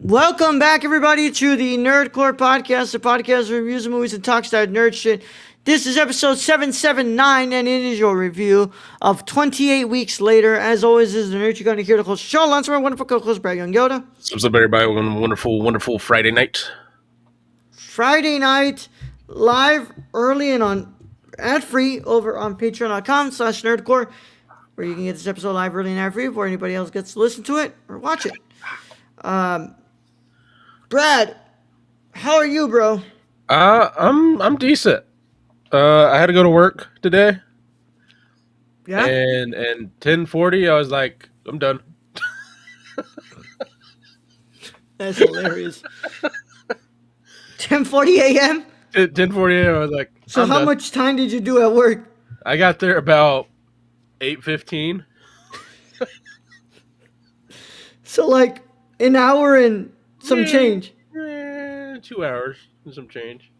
Welcome back, everybody, to the Nerdcore Podcast, the podcast that reviews movies and talks about nerd shit. This is episode 779, and it is your review of 28 Weeks Later. As always, this is the nerd you're going to hear the host, Sean Lance, my wonderful co-host, Brad Young Yoda. What's up, everybody? Wonderful Friday night. Friday night, live early and on ad-free over on patreon.com/nerdcore, where you can get this episode live early and ad-free before anybody else gets to listen to it or watch it. Brad, how are you, bro? I'm decent. I had to go to work today. Yeah? And 10:40, I was like, I'm done. That's hilarious. 10:40 a.m.? 10:40 a.m., I was like, So I'm how done. much time did you do at work? I got there about 8:15. So like an hour and some change. 2 hours and some change.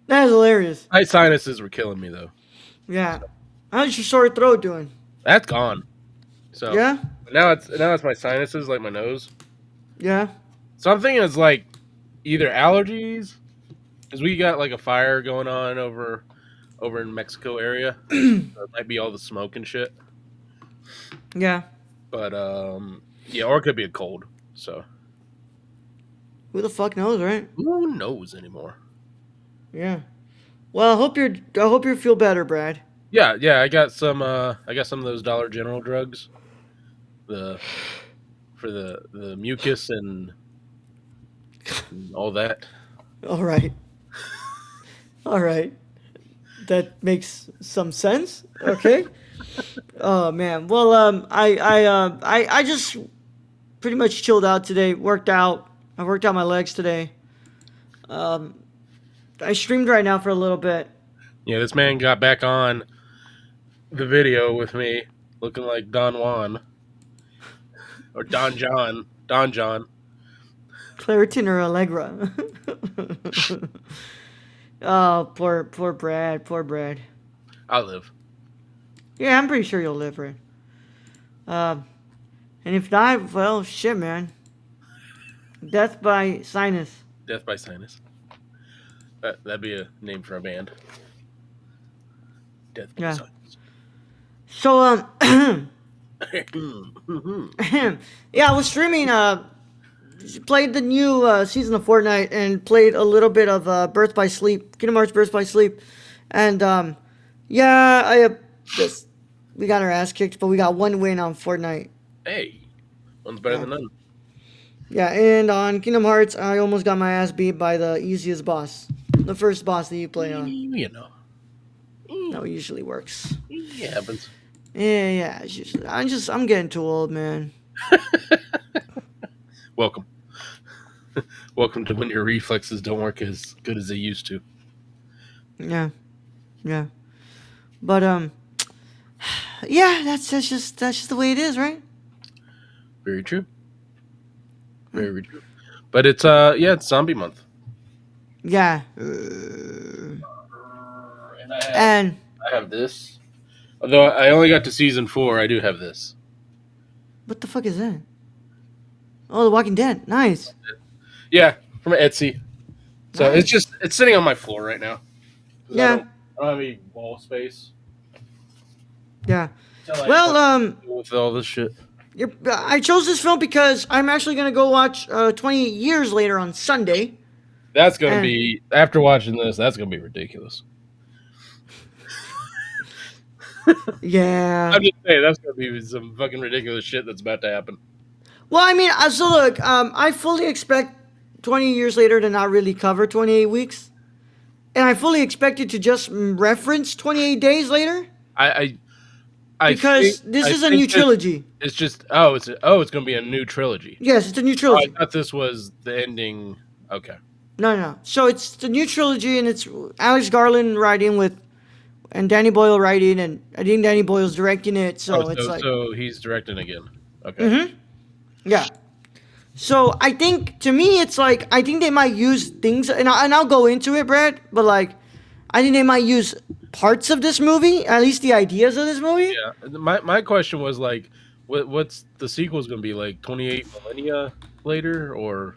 That is hilarious. My sinuses were killing me, though. Yeah. How's your sore throat doing? That's gone. So Yeah? now it's my sinuses, like my nose. Yeah. So I'm thinking it's like either allergies, because we got like a fire going on over in Mexico area. So it might be all the smoke and shit. Yeah. But yeah, or it could be a cold. So Who the fuck knows, right? who knows anymore? Yeah. Well, I hope you feel better, Brad. Yeah. I got some of those Dollar General drugs. For the mucus and all that. All right. All right. That makes some sense. Okay. Oh man. Well, I just pretty much chilled out today. Worked out. I worked out my legs today. I streamed right now for a little bit. Yeah, this man got back on the video with me, looking like Don Juan or Don John. Claritin or Allegra. Oh, poor Brad. Poor Brad. I'll live. Yeah, I'm pretty sure you'll live, right? And if not, well, shit, man. Death by sinus. Death by sinus. That'd be a name for a band. Death by Yeah. sinus. So, yeah, I was streaming, played the new season of Fortnite and played a little bit of Birth by Sleep, Kingdom Hearts Birth by Sleep. And, yeah, we got our ass kicked, but we got one win on Fortnite. Hey, one's better than none. Yeah, and on Kingdom Hearts, I almost got my ass beat by the easiest boss. The first boss that you play on. You know. No, it usually works. It happens. Yeah, it's usually, I'm getting too old, man. Welcome. Welcome to when your reflexes don't work as good as they used to. Yeah. But, yeah, that's just the way it is, right? Very true. Very true. But it's it's zombie month. Yeah. And I have this. Although I only got to season 4, I do have this. What the fuck is that? Oh, The Walking Dead. Nice. Yeah, from Etsy. So Nice. it's sitting on my floor right now. Yeah. I don't have any wall space. Yeah. Until I Well, deal with all this shit. I chose this film because I'm actually gonna go watch 28 Years Later on Sunday. That's gonna be, after watching this, that's gonna be ridiculous. Yeah. I'm just saying, that's gonna be some fucking ridiculous shit that's about to happen. Well, I mean, so look, I fully expect 20 Years Later to not really cover 28 weeks, and I fully expect it to just reference 28 Days Later. Because this is a new trilogy. It's just it's gonna be a new trilogy. Yes, it's a new trilogy. I thought this was the ending. Okay. No. So it's the new trilogy, and it's Alex Garland writing and Danny Boyle writing, and I think Danny Boyle's directing it. So he's directing again. Okay. Yeah. So I think, to me, it's like, I think they might use things, and I'll go into it, Brad, but like, I think they might use parts of this movie, at least the ideas of this movie. Yeah. My question was like, What's the sequel's gonna be like? 28 millennia later, or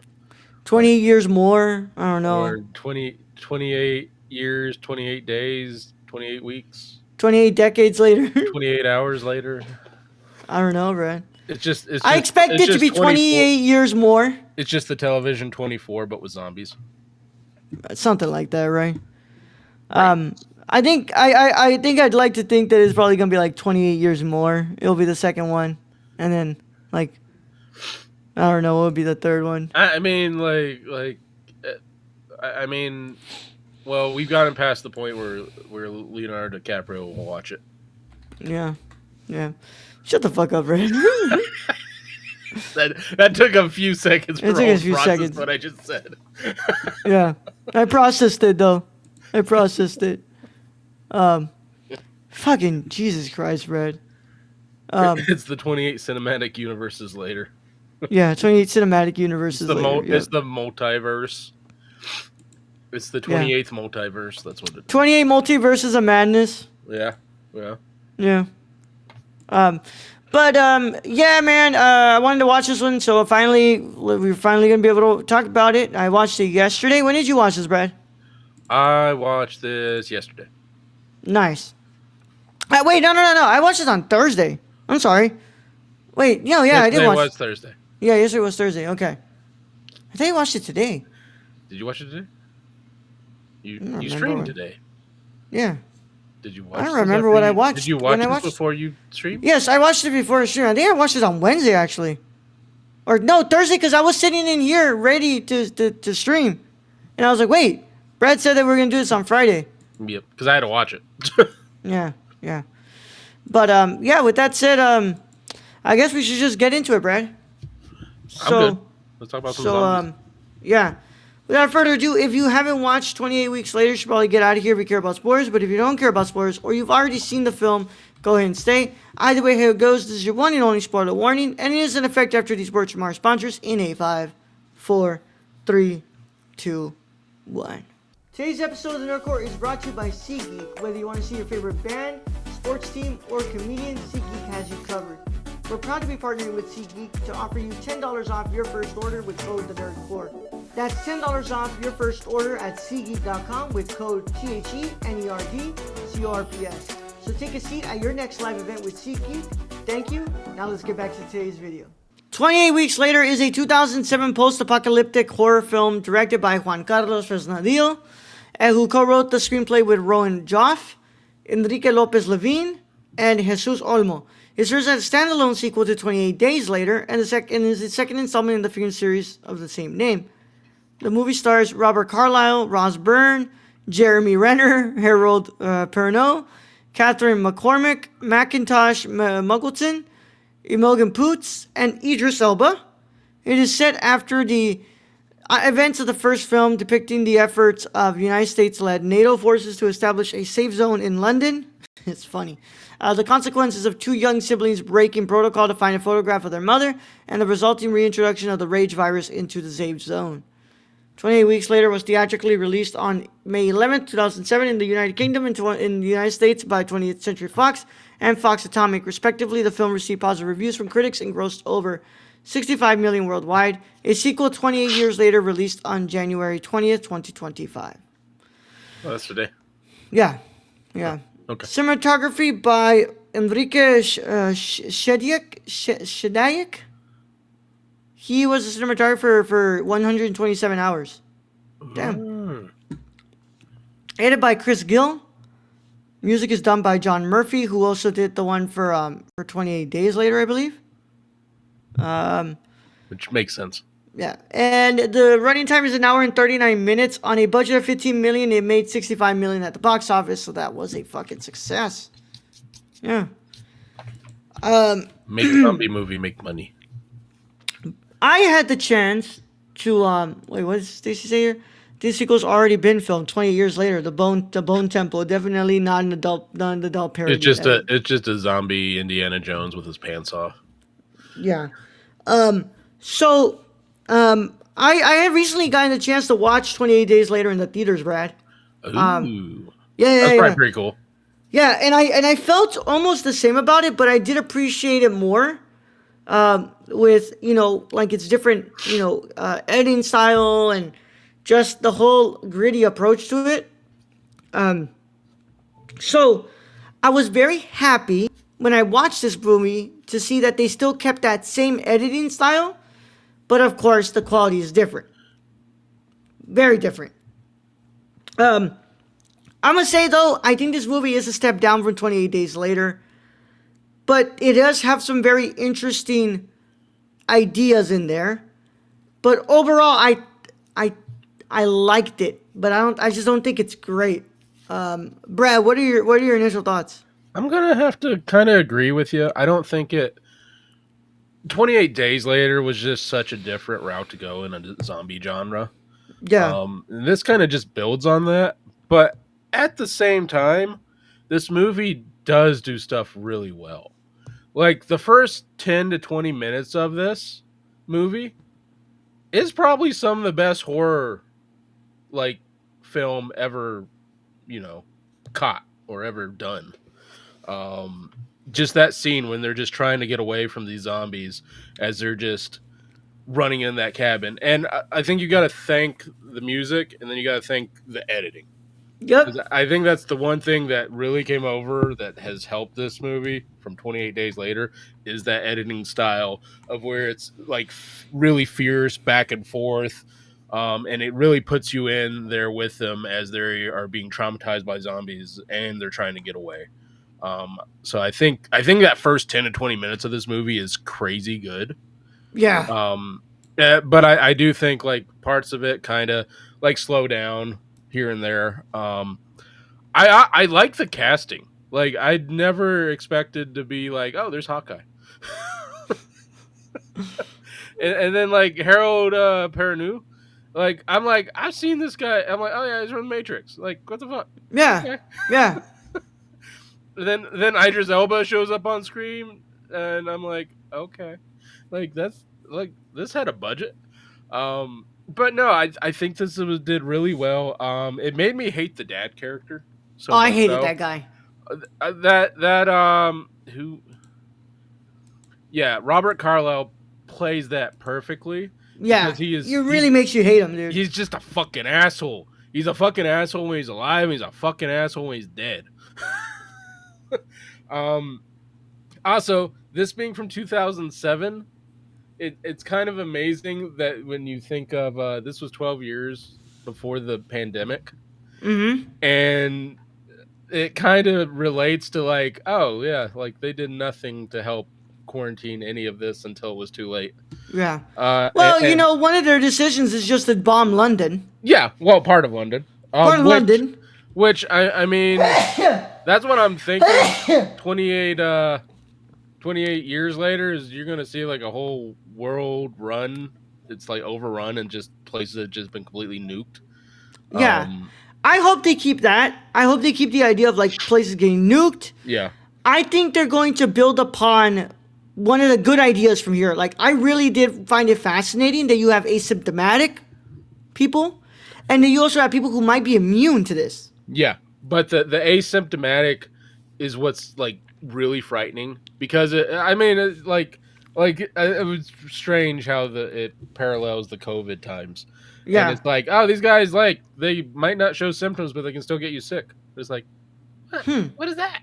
28 years more. I don't know. 28 years, 28 days, 28 weeks, 28 decades later. 28 hours later. I don't know, Brad. I It's expect it to be 24. 28 years more. It's just the television 24, but with zombies. Something like that, right? Right. I think I'd like to think that it's probably gonna be like 28 years more. It'll be the second one, and then like I don't know what would be the third one. I mean, I mean, well, we've gotten past the point where Leonardo DiCaprio will watch it. Yeah, yeah. Shut the fuck up, Brad. That took a few seconds for It took all a few process seconds. what I just said. Yeah, I processed it though. I processed it. Fucking Jesus Christ, Brad. It's the 28 cinematic universes later. Yeah, 28 cinematic universes later. Yep. It's the multiverse. It's the 28th multiverse. That's what it is. 28 multiverses of madness. Yeah. Yeah. Yeah, man. I wanted to watch this one, so we're finally gonna be able to talk about it. I watched it yesterday. When did you watch this, Brad? I watched this yesterday. Nice. Wait, no. I watched it on Thursday. I'm sorry. Wait, I did Yesterday watch. was Thursday. Yeah, yesterday was Thursday. Okay. I thought you watched it today. Did you watch it today? don't You remember. streamed today. Yeah. Did you watch? I don't remember what I watched. Did you when watch I this watched. before you streamed? Yes, I watched it before the stream. I think I watched it on Wednesday actually, or no Thursday because I was sitting in here ready to stream, and I was like, wait, Brad said that we are gonna do this on Friday. Yep, because I had to watch it. Yeah. But yeah. With that said, I guess we should just get into it, Brad. I'm good. Let's talk about some zombies. Yeah. Without further ado, if you haven't watched 28 Weeks Later, you should probably get out of here if you care about spoilers. But if you don't care about spoilers, or you've already seen the film, go ahead and stay. Either way, here it goes. This is your one and only spoiler warning, and it is in effect after these words from our sponsors in a 5, 4, 3, 2, 1. Today's episode of the Nerd Court is brought to you by SeatGeek. Whether you want to see your favorite band, sports team, or comedian, SeatGeek has you covered. We're proud to be partnering with SeatGeek to offer you $10 off your first order with code TheNerdCourt. That's $10 off your first order at SeatGeek.com with code THENERDCORPS. So take a seat at your next live event with SeatGeek. Thank you. Now let's get back to today's video. 28 Weeks Later is a 2007 post-apocalyptic horror film directed by Juan Carlos Fresnadillo, who co-wrote the screenplay with Rowan Joff, Enrique Lopez Levine, and Jesus Olmo. It serves as a standalone sequel to 28 Days Later, and is the second installment in the film series of the same name. The movie stars Robert Carlyle, Ross Byrne, Jeremy Renner, Harold Perrineau, Catherine McCormick, Macintosh Muggleton, Imogen Poots, and Idris Elba. It is set after the events of the first film, depicting the efforts of United States-led NATO forces to establish a safe zone in London. It's funny. The consequences of two young siblings breaking protocol to find a photograph of their mother, and the resulting reintroduction of the rage virus into the safe zone. 28 Weeks Later was theatrically released on May 11, 2007 in the United Kingdom and in the United States by 20th Century Fox and Fox Atomic, respectively. The film received positive reviews from critics and grossed over $65 million worldwide. A sequel 28 years later released on January 20th, 2025. Oh, that's today. Yeah. Okay. Cinematography by Enrique Shediak. He was a cinematographer for 127 hours. Damn. Edited by Chris Gill. Music is done by John Murphy, who also did the one for 28 Days Later, I believe. Which makes sense. Yeah, and the running time is 1 hour and 39 minutes. On a budget of $15 million, it made $65 million at the box office, so that was a fucking success. Yeah. Make a zombie movie, make money. I had the chance to wait, what did Stacy say here? This sequel's already been filmed 20 years later. The Bone Temple, definitely not an adult parody. It's just a zombie Indiana Jones with his pants off. Yeah. I had recently gotten a chance to watch 28 Days Later in the theaters, Brad. Ooh. Yeah. That's probably pretty cool. Yeah, and I felt almost the same about it, but I did appreciate it more with like its different editing style and just the whole gritty approach to it. So I was very happy when I watched this movie to see that they still kept that same editing style, but of course the quality is different, very different. Um, I'm gonna say though, I think this movie is a step down from 28 Days Later, but it does have some very interesting ideas in there. But overall, I, I liked it, but I just don't think it's great. Brad, what are your initial thoughts? I'm gonna have to kind of agree with you. I don't think it. 28 Days Later was just such a different route to go in a zombie genre. Yeah, And this kind of just builds on that, but at the same time, this movie does do stuff really well. Like the first 10 to 20 minutes of this movie is probably some of the best horror like film ever, you know, caught or ever done. Um just that scene when they're just trying to get away from these zombies as they're just running in that cabin. And I think you got to thank the music and then you got to thank the editing. 'Cause yep, I think that's the one thing that really came over that has helped this movie from 28 Days Later is that editing style of where it's like really fierce back and forth. And it really puts you in there with them as they are being traumatized by zombies and they're trying to get away. So I think that first 10 to 20 minutes of this movie is crazy good. yeah, Um, but I do think like parts of it kind of like slow down here and there. I like the casting. Like I'd never expected to be like, oh, there's Hawkeye, and then like Harold Perrineau. Like I'm like I've seen this guy. I'm like, oh yeah, he's from the Matrix. Like what the fuck? yeah, Okay. yeah, Then Idris Elba shows up on screen, and I'm like, okay, like that's like this had a budget. But no, I think did really well. It made me hate the dad character oh, so I much hated so. that guy. That who yeah, Robert Carlyle plays that perfectly Yeah, because he it is really makes you hate him, dude. he's just a fucking asshole. He's a fucking asshole when he's alive. He's a fucking asshole when he's dead. um. Also, this being from 2007, it's kind of amazing that when you think of this was 12 years before the pandemic, Mm-hmm. and it kind of relates to like, oh yeah, like they did nothing to help quarantine any of this until it was too late. Yeah. And, Well, and one of their decisions is just to bomb London. yeah, well, part of London, Part of London. which I mean, that's what I'm thinking. 28 28 years later is you're gonna see like a whole world run. It's like overrun and just places that have just been completely nuked. Yeah. Um, I hope they keep that. I hope they keep the idea of like places getting nuked. yeah, I think they're going to build upon one of the good ideas from here. Like, I really did find it fascinating that you have asymptomatic people and that you also have people who might be immune to this. yeah. But the asymptomatic is what's like really frightening because I mean it's like it was strange how it parallels the COVID times, and Yeah. it's like oh these guys like they might not show symptoms but they can still get you sick. It's like what is that?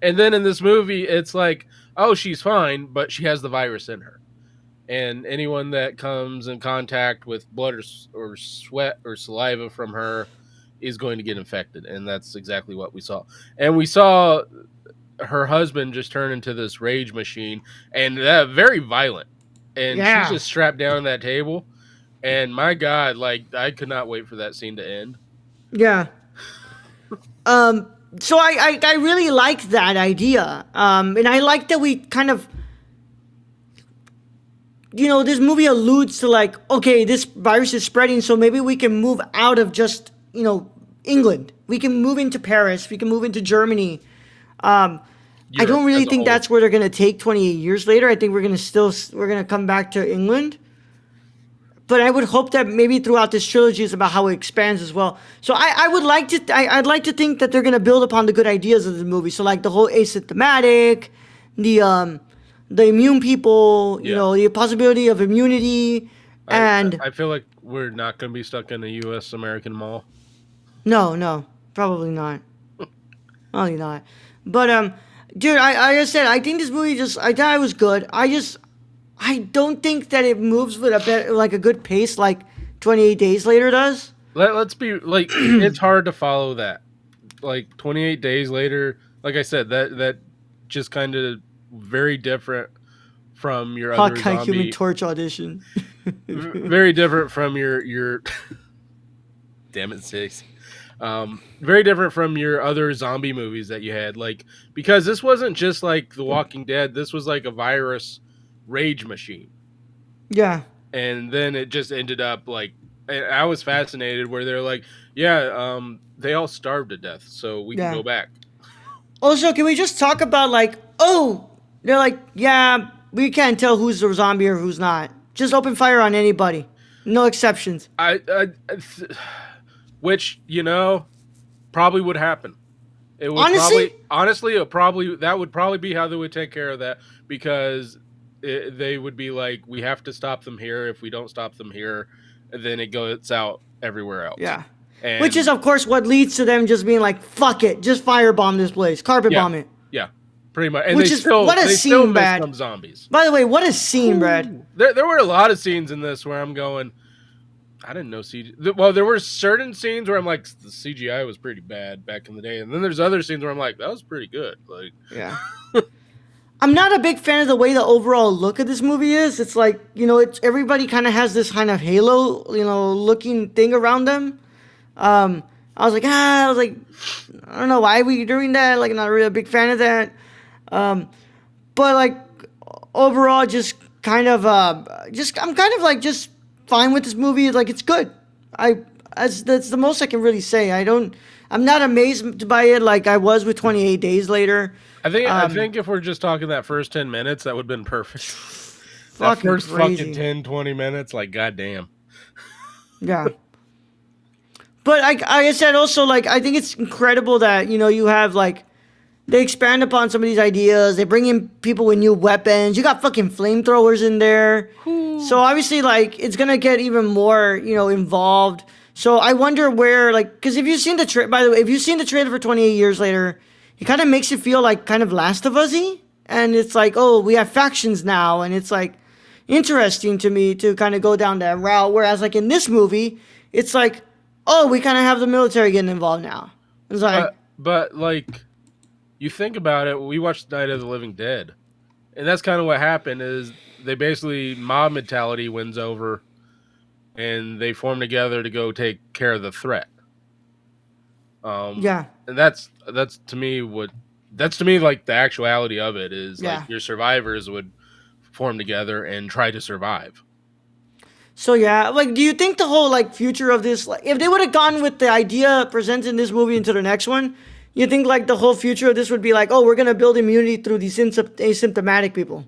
And then in this movie, it's like, oh, she's fine, but she has the virus in her. And anyone that comes in contact with blood or sweat or saliva from her is going to get infected. And that's exactly what we saw. And we saw her husband just turn into this rage machine and very violent. And she's Yeah. just strapped down on that table. And my God, like, I could not wait for that scene to end. Yeah. So I really liked that idea. And I like that we kind of, this movie alludes to like, okay, this virus is spreading, so maybe we can move out of just, England. We can move into Paris. We can move into Germany. I Europe don't really as a think whole. that's where they're gonna take 28 years later. I think we're gonna come back to England. But I would hope that maybe throughout this trilogy is about how it expands as well. So I would like to I'd like to think that they're gonna build upon the good ideas of the movie. So like the whole asymptomatic, the the immune people, Yeah. the possibility of immunity, I and I feel like we're not going to be stuck in a U.S. American mall. no, no, probably not. Probably not. But dude, like I said, I think this movie I thought it was good. I don't think that it moves with like a good pace like 28 Days Later does. Let's be like, it's hard to follow that. Like 28 days later, like I said, that just kind of very different from your other Hawkeye Human zombie, Torch audition. very different from your damn it, six. Very different from your other zombie movies that you had, like, because this wasn't just like The Walking Dead. This was like a virus rage machine, Yeah, and then it just ended up like, and I was fascinated where they're like, yeah, they all starved to death, so we can yeah. go back. Also, can we just talk about like, oh, they're like, yeah, we can't tell who's a zombie or who's not. Just open fire on anybody, no exceptions. Which, probably would happen. It would Honestly, probably, honestly, that would probably be how they would take care of that, because they would be like, we have to stop them here. If we don't stop them here, then it goes out everywhere else. yeah. Which is, And of course, what leads to them just being like, fuck it, just firebomb this place, carpet yeah, bomb it. yeah, pretty much. And Which they is still what a they still scene, miss Brad. some zombies. By the way, what a scene, Brad. There were a lot of scenes in this where I'm going, I didn't know CGI. Well, there were certain scenes where I'm like, the CGI was pretty bad back in the day, and then there's other scenes where I'm like, that was pretty good. Like, Yeah. I'm not a big fan of the way the overall look of this movie is. It's like, it's everybody kind of has this kind of halo, looking thing around them. I was like, I don't know why we doing that. Like, not really a big fan of that. But like overall, just kind of, I'm kind of like just fine with this movie. Like, it's good. That's the most I can really say. I'm not amazed by it like I was with 28 Days Later. I think if we're just talking that first 10 minutes, that would have been perfect. That Fucking first crazy. fucking 10, 20 minutes, like, goddamn. Yeah. But like I said, also, like, I think it's incredible that, you have, like, they expand upon some of these ideas. They bring in people with new weapons. You got fucking flamethrowers in there. So obviously, like, it's going to get even more, involved. So I wonder where, like, because if you've seen by the way, if you've seen the trailer for 28 Years Later, it kind of makes you feel like kind of Last of Us-y. And it's like, oh, we have factions now. And it's like interesting to me to kind of go down that route. Whereas, like, in this movie, it's like, oh, we kind of have the military getting involved now. It's like, But like, you think about it, we watched Night of the Living Dead, and that's kind of what happened. Is they basically, mob mentality wins over, and they form together to go take care of the threat. yeah, And that's to me like the actuality of it is, Yeah. like, your survivors would form together and try to survive. So yeah, like, do you think the whole like future of this, like, if they would have gone with the idea presented in this movie into the next one, you think like the whole future of this would be like, oh, we're gonna build immunity through these asymptomatic people?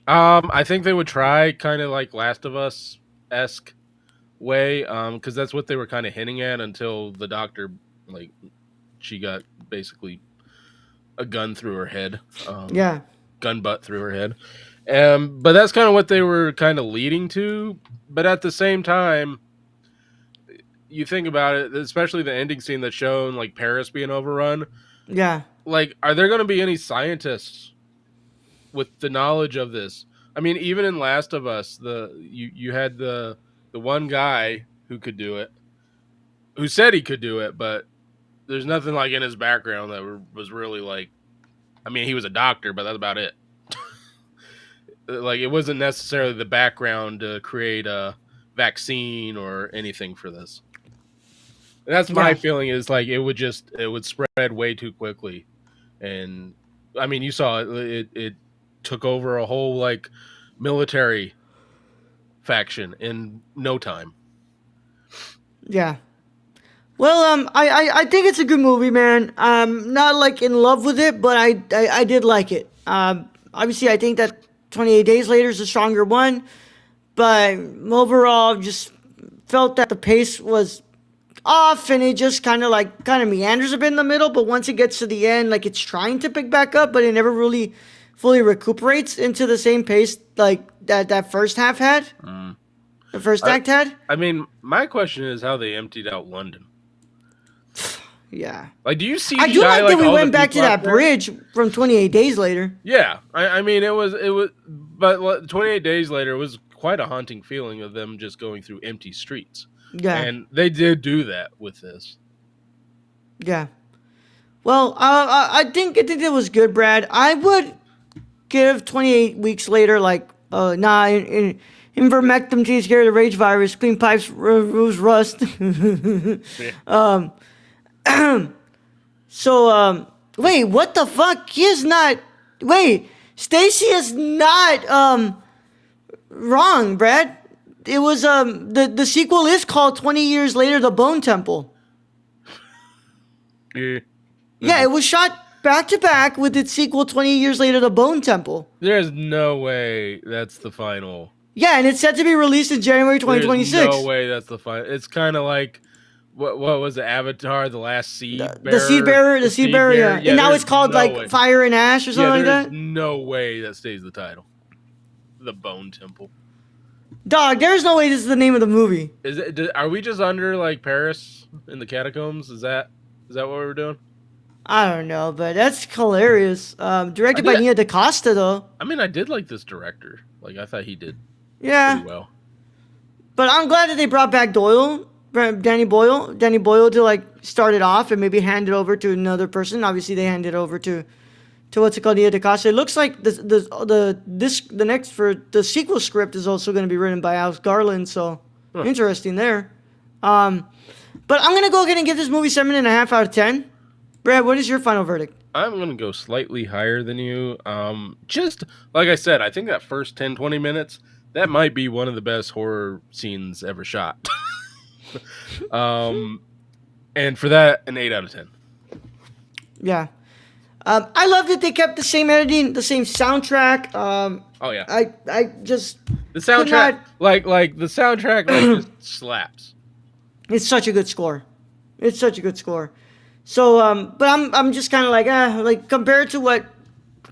I think they would try kind of like Last of Us esque way, because that's what they were kind of hinting at until the doctor, like, she got basically a gun through her head, Yeah, gun butt through her head. But that's kind of what they were kind of leading to. But at the same time, you think about it, especially the ending scene that's shown, like, Paris being overrun. yeah, Like, are there going to be any scientists with the knowledge of this? I mean, even in Last of Us, you had the one guy who could do it, who said he could do it, but there's nothing like in his background that was really like. I mean, he was a doctor, but that's about it. Like, it wasn't necessarily the background to create a vaccine or anything for this. And that's my Yeah. feeling, is like it would spread way too quickly. And I mean, you saw it took over a whole, like, military faction in no time. yeah. Well, I think it's a good movie, man. I'm not like in love with it, but I did like it. Obviously, I think that 28 Days Later is a stronger one, but overall, just felt that the pace was off, and it just kind of meanders a bit in the middle. But once it gets to the end, like, it's trying to pick back up, but it never really fully recuperates into the same pace like that first half had. Mm. The first act had. I mean, my question is how they emptied out London. Yeah. Like, do you see? I do like that we all the went back to people out that there? bridge from 28 Days Later. Yeah, I mean, it was, but 28 days later, it was quite a haunting feeling of them just going through empty streets, Yeah. and they did do that with this. Yeah. Well, I think it was good, Brad. I would give 28 weeks later, like, nah, ivermectin takes care of the rage virus, clean pipes, removes rust. Yeah. So, wait, what the fuck? He is not. Wait, Stacy is not wrong, Brad. It was the sequel is called 20 Years Later, The Bone Temple. Yeah. Yeah, it was shot back to back with its sequel 20 Years Later, The Bone Temple. There's no way that's the final. Yeah, and it's set to be released in January 2026. There's no way that's the final. It's kind of like what was the Avatar, the Last Seed Bearer? The Seed Bearer, yeah. And now it's called like way. Fire and Ash or something like there's that. no way that stays the title. The Bone Temple. Dog, there's no way this is the name of the movie. Is it? Are we just under like Paris in the catacombs? Is that what we're doing? I don't know, but that's hilarious. Directed by Nia DaCosta, though. I mean, I did like this director. Like, I thought he did Yeah. well. But I'm glad that they brought back Danny Boyle to like start it off and maybe hand it over to another person. Obviously, they handed it over to what's it called, Nia DaCosta. It looks like the sequel script is also going to be written by Alex Garland. So interesting there. But I'm gonna go ahead and give this movie 7.5 out of 10. Brad, what is your final verdict? I'm going to go slightly higher than you. Just like I said, I think that first 10, 20 minutes, that might be one of the best horror scenes ever shot. And for that, an 8 out of 10. Yeah. I love that they kept the same editing, the same soundtrack. Oh, yeah. I just... The soundtrack, like the soundtrack just slaps. It's such a good score. It's such a good score. So, but I'm just kind of like compared to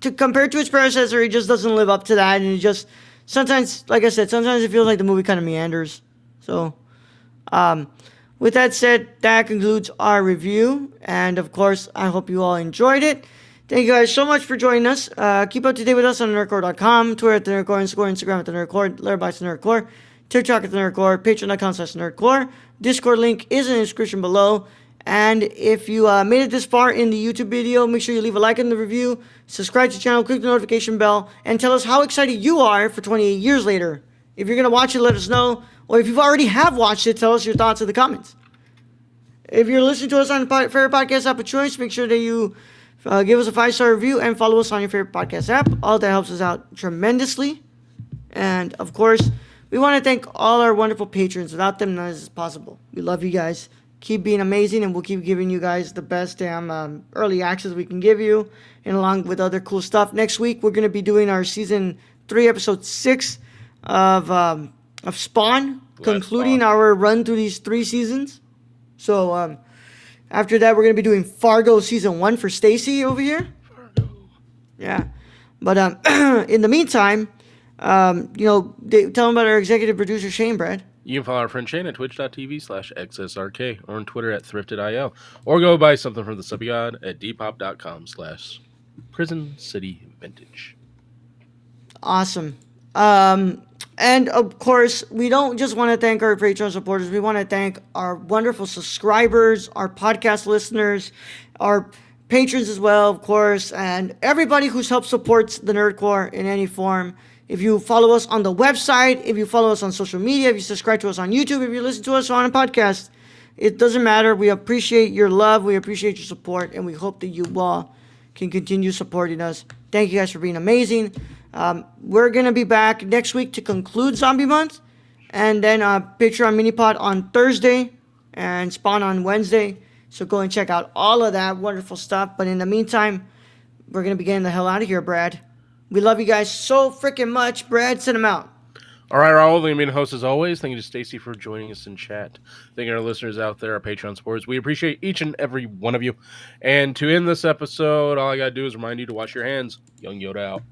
its predecessor, it just doesn't live up to that, and it just sometimes, like I said, sometimes it feels like the movie kind of meanders. So, with that said, that concludes our review, and of course, I hope you all enjoyed it. Thank you guys so much for joining us. Keep up to date with us on nerdcore.com, Twitter at the Nerdcore, Instagram at the Nerdcore, Letterboxd at the Nerdcore, TikTok at the Nerdcore, Patreon.com/Nerdcore. Discord link is in the description below. And if you made it this far in the YouTube video, make sure you leave a like in the review, subscribe to the channel, click the notification bell, and tell us how excited you are for 28 years later. If you're going to watch it, let us know. Or if you've already have watched it, tell us your thoughts in the comments. If you're listening to us on your favorite podcast app of choice, make sure that you give us a 5-star review and follow us on your favorite podcast app. All that helps us out tremendously. And, of course, we want to thank all our wonderful patrons. Without them, none of this is possible. We love you guys. Keep being amazing, and we'll keep giving you guys the best damn early access we can give you, and along with other cool stuff. Next week, we're going to be doing our Season 3, Episode 6 of Spawn, concluding our run through these 3 seasons. So, after that, we're going to be doing Fargo Season 1 for Stacy over here. Fargo. Yeah. But in the meantime, tell them about our executive producer, Shane, Brad. You can follow our friend Shane at twitch.tv/XSRK or on Twitter at ThriftedIL, or go buy something from the Subgod at depop.com/Prison City Vintage. Awesome. And of course, we don't just want to thank our Patreon supporters. We want to thank our wonderful subscribers, our podcast listeners, our patrons as well, of course, and everybody who's helped supports the Nerdcore in any form. If you follow us on the website, if you follow us on social media, if you subscribe to us on YouTube, if you listen to us on a podcast, it doesn't matter. We appreciate your love. We appreciate your support. And we hope that you all can continue supporting us. Thank you guys for being amazing. We're going to be back next week to conclude Zombie Month. And then Patreon Minipod on Thursday and Spawn on Wednesday. So go and check out all of that wonderful stuff. But in the meantime, we're going to be getting the hell out of here, Brad. We love you guys so freaking much. Brad, send them out. All right, Raul, the main host as always. Thank you to Stacy for joining us in chat. Thank you to our listeners out there, our Patreon supporters. We appreciate each and every one of you. And to end this episode, all I got to do is remind you to wash your hands. Young Yoda out.